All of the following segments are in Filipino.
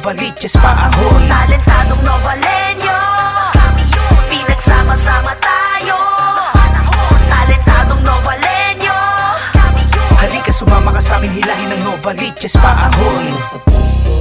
Novaliches paahon. Talentadong Novalenyo, kami yun, pinagsama-sama tayo. Talentadong Novalenyo, kami yun. Halika sumama ka sa aming hilahin ng Novaliches paahon. Sa puso,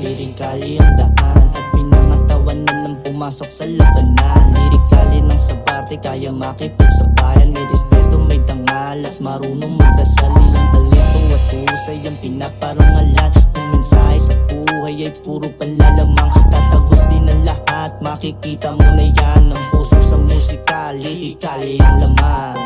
lirikali ang daan at pinangatawanan ng pumasok sa labanan. Lirikali ng sabarte, kaya makipagsabayan. May respeto, may dangal at marunong magdasal. Ilang talento at husay ang pinaparangalan. Ang mensahe sa buhay ay puro panlalamang. Tatagos din ang lahat, makikita mo na yan. Ang puso sa musika, lirikali ang laman.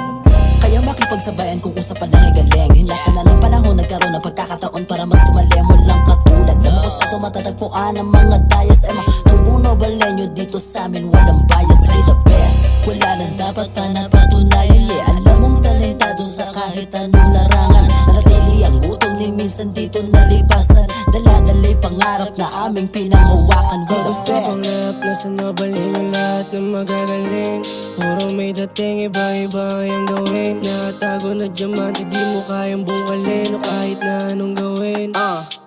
Kaya makipagsabayan kung usapan lang ay galing. Hinlasan na ng panahon, nagkaroon ng pagkakataon para mas sumalim. Walang katulad na mo sa matatagpuan ang mga dayas. Tubong Novalenyo dito sa amin, walang bias. Ay the best, wala nang dapat pa napatunayan. Yeah, alam mong talentado sa kahit anong larangan. Nanatili ang gutom ni minsan dito nalipasan. Dala-dala'y pangarap na aming pinanghawakan. We're the Gusto best. kong rap na sa Novalenyo, lahat ng magagaling. Puro may dating, iba-iba yung gawin. Nakatago na diamante, di mo kayang bungkalin. O kahit na anong gawin.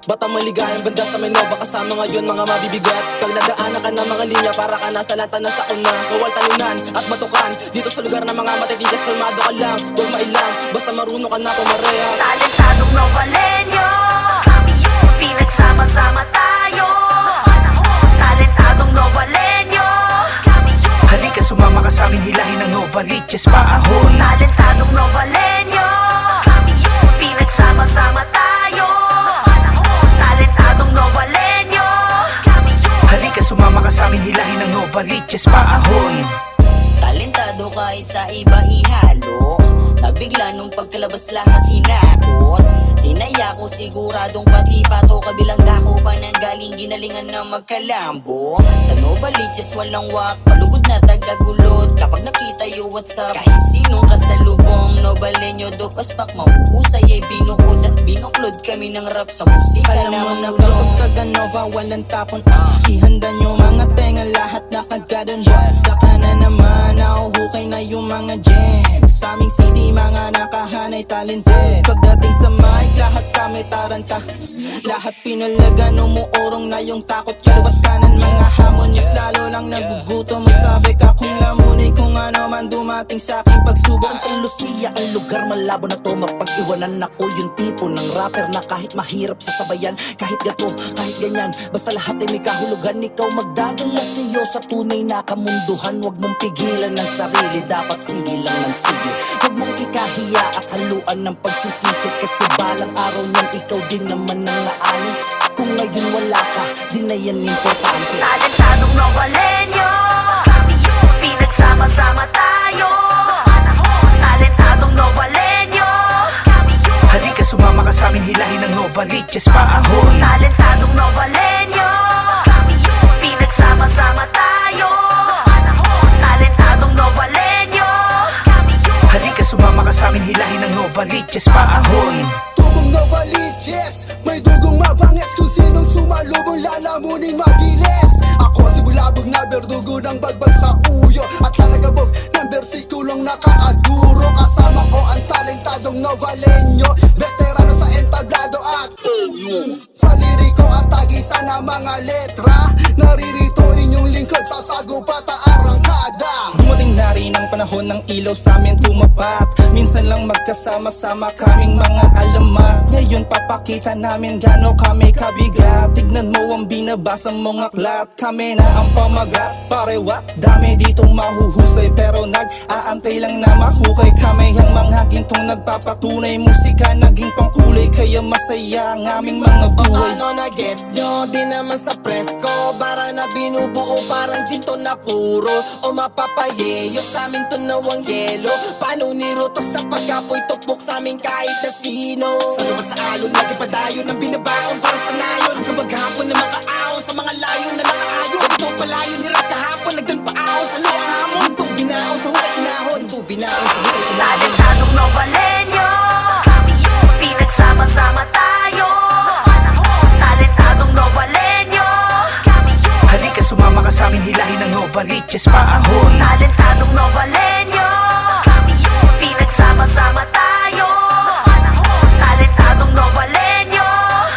Batang maligayang banda sa may Nova, kasama ngayon mga mabibigat. Pag nadaanan ka ng mga linya, para ka nasa lanta na sa una. Bawal talunan at batukan, dito sa lugar ng mga matitigas. Kalmado ka lang, huwag mailang, basta marunong ka na pumarehas. Talentadong Novalenyo, kami yun, pinagsama-sama tayo. Talentadong Novalenyo, kami yun. Halika sumama ka sa aming hilahin ng Novaliches paahon. Talentadong Novalenyo, kami yun, pinagsama-sama tayo. Talentadong Novalenyo, kami yun. Halika sumama ka sa aming hilahin ng Novaliches paahon. Talentado kahit sa iba ihalo. Nabigla nung pagkalabas lahat hinakot. Tinaya ko siguradong pati pato. Kabilang dako pa nang galing ginalingan na magkalambo. Sa Novaliches walang wak, malugod na tagagulot. Kapag nakita yung WhatsApp, kahit sinong kasalubong. Novalenyo do paspak, mahuhusay ay binukod at binuklod kami ng rap sa musika. Alam mo na kapag taga-Nova, walang tapon. Ihanda nyo mga tenga, lahat nakagadan. Saka na naman, nahuhukay na yung mga gems. Sa aming city, mga nakahanay talented. Pagdating sa mic, lahat kami taranta. Lahat pinalagan, umuurong na yung takot. Kaliwat kanan, mga hamon. Mas lalo lang nagugutom. Masabi ka kung lamunin kung ano man dumating sa aking pagsubok. Santa Lucia ang lugar, malabo na to. Mapag-iwanan ako yung tipo ng rapper na kahit mahirap sa sabayan. Kahit gato, kahit ganyan, basta lahat ay may kahulugan. Ikaw magdadala sa'yo sa tunay na kamunduhan. Huwag mong pigilan ng sarili, dapat sige lang ng sige. Huwag mong ikahiya at haluan ng pagsisisi. Kasi balang araw niyan, ikaw din naman ang naani. Kung ngayon wala ka, di na yan importante. Talentadong Novalenyo, kami yun, pinagsama-sama tayo. Talentadong Novalenyo, kami yun. Halika sumama ka sa aming hilahin ng Novaliches paahon. Talentadong Novalenyo, kami yun, pinagsama-sama tayo. Talentadong Novalenyo, kami yun. Halika sumama ka sa aming hilahin ng Novaliches paahon. Tugong Novaliches, may dugong mabanges. Kung sinong sumalubong lalamunin magiles. Ako si bulabog na berdugo ng bagbag sa uyo. At lalagabog ng bersikulong nakakaduro. Kasama ko ang talentadong Novalenyo, veterano sa entablado at sa liriko at tagisan ng mga letra. Naririto inyong lingkod sa sagupat at arangkada. Dumating na rin ang panahon ng ilaw sa amin tumapat. Minsan lang magkasama-sama kaming mga alamat. Ngayon papakita namin gano kami kabigat. Tignan mo ang binabasa mong aklat. Kami na ang pamagat. Pare what? Dami ditong mahuhusay, pero nag-aantay lang na mahukay. Kami ang mga gintong nagpapatunay. Musika naging pangkulay, kaya masaya ang aming mga buhay. Ano na gets nyo, di naman sa presko. Bara na binubuo, parang ginto na puro. O mapapayeyo, sa amin to nawang yelo. Paano niruto sa pagkapoy, tupok sa amin kahit na sino. Sa luwag sa alon, lagi padayon ang binabaon para sa nayon. Hanggang maghapon na makaaon sa mga layo na nakaayon. Ito palayo, hirap kahapon, nagdanpaon sa luwang hamon. Ito binaon sa hukay inahon, ito binaon sa hukay inahon. Talentadong Novalenyo, kami yun, pinagsama-sama tayo. Talentadong Novalenyo, kami yun. Halika sumama ka sa aming hilahin ng Novaliches paahon. Talentadong Novalenyo, kami yun, pinagsama-sama tayo. Talentadong Novalenyo,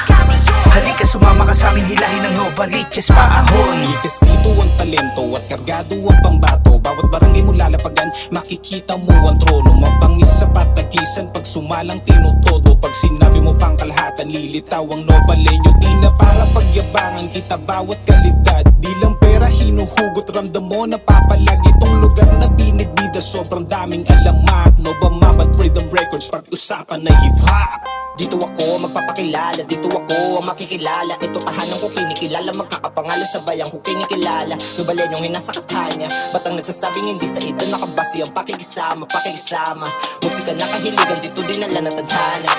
kami yun. Halika sumama ka sa aming hilahin ng Novaliches paahon. Likas dito ang talento at kargado ang pambato. Bawat barangay mo lalapagan, makikita mo ang trono. Mabangis sa patagisan, pag sumalang tinutodo. Pag sinabi mo pang kalahatan, lilitaw ang Novalenyo. Di na para pagyabangan kita bawat kalidad. Di lang pera hinuhugot, ramdam mo napapalag. Itong lugar na binibida, sobrang daming alamat. Nova Mabat Freedom Records, pag-usapan na hip-hop. Dito ako magpapakilala, dito ako ang makikilala. Ito tahanan ko kinikilala, magkakapangalan sa bayang ko kinikilala. Novalenyong hinasa katanya, ba't ang nagsasabing hindi sa ito nakabasi ang pakikisama, pakikisama. Musika na kahiligan, dito dinala na tadhana.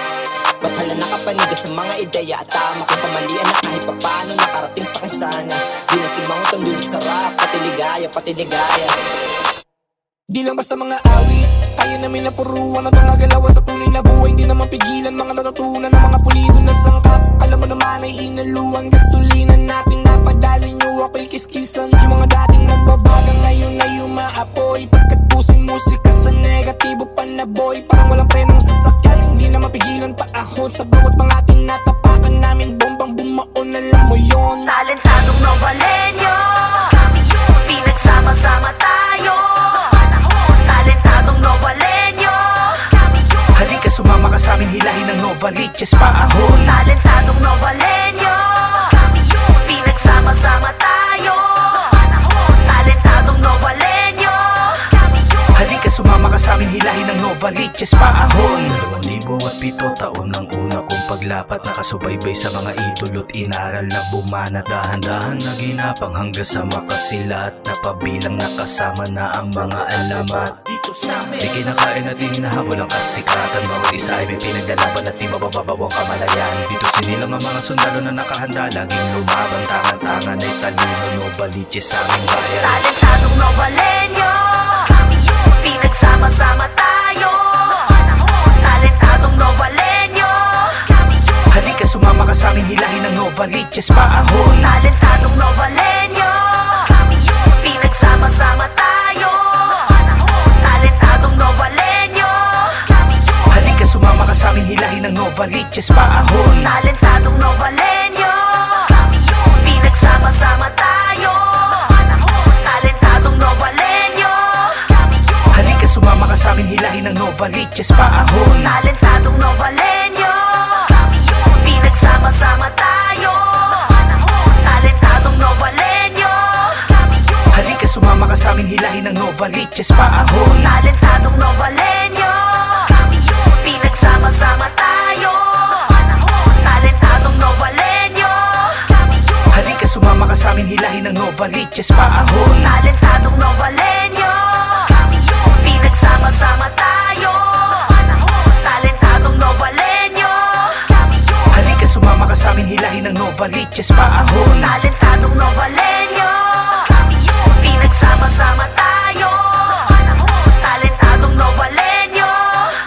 Ba't hala nakapaniga sa mga ideya at tama. Kung kamalian na kahit papano nakarating sa kasana. Di na si Mangot ang dulot sa rap, pati ligaya, pati ligaya. Di lang basta mga awit, tayo namin napuruan ang mga galawan sa tunay na buhay. Hindi na mapigilan mga natutunan ng mga pulido na sangkap. Alam mo naman ay hinaluan, gasolina na pinapadali nyo ako'y kiskisan. Yung mga dating nagbabaga ngayon ay umaapoy. Pagkat puso'y musika sa negatibo panaboy. Parang walang prenong sasakyan, hindi na mapigilan paahon. Sa bawat mga tinatapakan namin, bombang bumaon, alam mo yon. Talentadong Novalenyo, kami yun, pinagsama-sama tayo. Talentadong Novalenyo, kami yun. Halika sumama ka sa aming hilahin ng Novaliches paahon. Talentadong Novalenyo, kami yun, pinagsama-sama tayo. Talentadong Novalenyo, kami yun. Halika sumama ka sa aming hilahin ng Novaliches paahon. 2007 taon ng una kong paglapat, nakasubaybay sa mga idolo't inaral na bumana. Dahan-dahan na ginapang hanggang sa makasilat, napabilang nakasama na ang mga alamat. Di kinakain at hinahabol ang kasikatan, bawat isa ay may pinaglalaban at di mabababaw ang kamalayan. Dito sinilang ang mga sundalo na nakahanda, laging lumaban, tangan-tangan ay talino. Novaliches sa aming bayan. Talentadong Novalenyo, kami yun, pinagsama-sama tayo. Talentadong Novalenyo, kami yun. Halika sumama ka sa aming hilahin ng Novaliches paahon. Talentadong Novalenyo, kami yun, pinagsama-sama tayo. Talentadong Novalenyo, kami yun. Halika sumama ka sa aming hilahin ng Novaliches paahon. Talentadong Novalenyo, kami yun, pinagsama-sama tayo. Talentadong Novalenyo, kami yun. Halika sumama ka sa aming hilahin ng Novaliches paahon. Talentadong Novalenyo, kami yun, pinagsama-sama tayo. Talentadong Novalenyo, kami yun. Halika sumama ka sa aming hilahin ng Novaliches paahon. Talentadong Novalenyo, kami yun, pinagsama-sama tayo. Talentadong Novalenyo, kami yun. Halika sumama ka sa aming hilahin ng Novaliches paahon. Talentadong Novalenyo, kami yun, pinagsama-sama tayo. Talentadong Novalenyo, kami yun. Halika sumama ka sa aming hilahin ng Novaliches paahon. Talentadong Novalenyo, kami yun, pinagsama-sama tayo. Talentadong Novalenyo,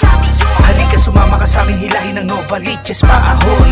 kami yun. Halika sumama ka sa aming hilahin ng Novaliches paahon.